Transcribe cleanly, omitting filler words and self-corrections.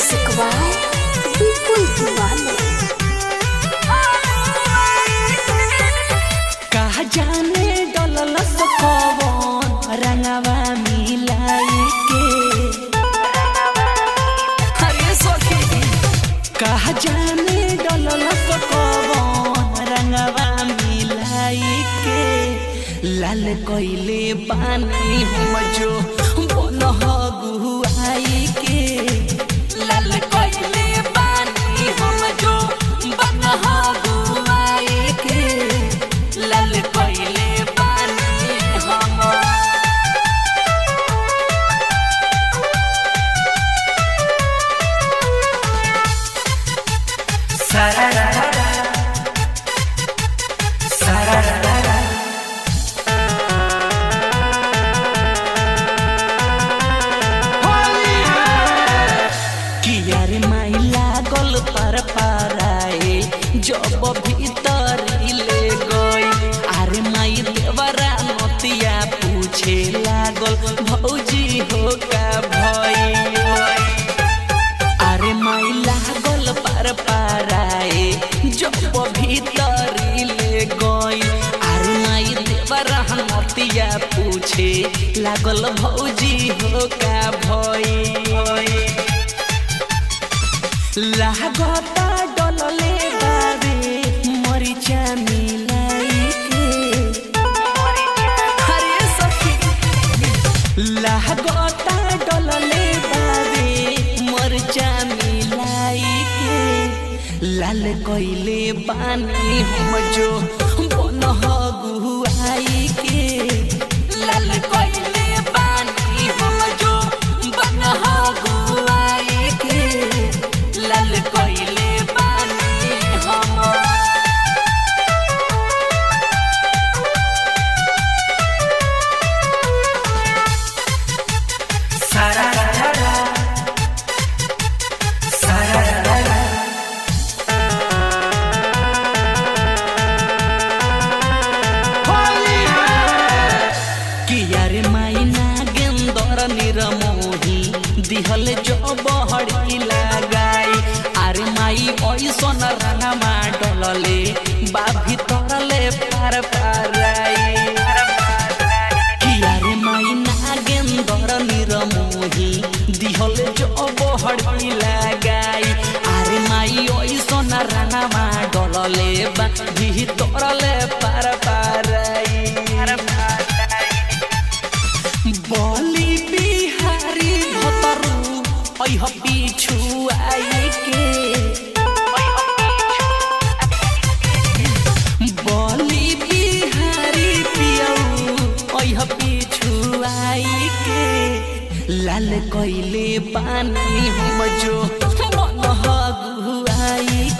सिकवाए बिल्कुल दीवाने। कहा जाने डलल कौन रंगवा मिलाई के, अरे सखी कहा जाने डलल कौन रंगवा मिलाई के, लाल कोइले पानी हम जो बनह गुआई के, लाल कोइले पानी हम जो बनह गुआई के, लाल कोइले पानी हम। पर पाराए जब भीतर ले गई, अरे माई देवरा नतिया पूछे लागल भौजी हो का भई, अरे माई लागल पर पाराए जब भीतर ले गई, अरे माई देवरा नतिया पूछे लागल भौजी हो का भई, लागता डलले बाबे मरिचा मिलाई के, अरे सखी लागता डलले बाबे मरिचा मिलाई के, लाल कोइले पानी हम जो बनह गुआई के, लाल कोइले पानी हम जो बनह गुआई के, लाल कोइले पानी हम। किया रे माई नागेंदर निरमोही दिहल जो बहड़ी लगाई, अरे माई ऐसन रंगमा डलले बा भीतरले पार पाराई, किया रे माई नागेंदर निरमोही दिहल जो बहड़ी लगाई, अरे माई ऐसन रंगमा डलले बा भीतरले पार पाराई, बोली बिहारी भतरू ऐह पिछुआई के, बोली बिहारी पियऊ ऐह पिछुआई के, लाल कोइले पानी हम जो बनह गुआई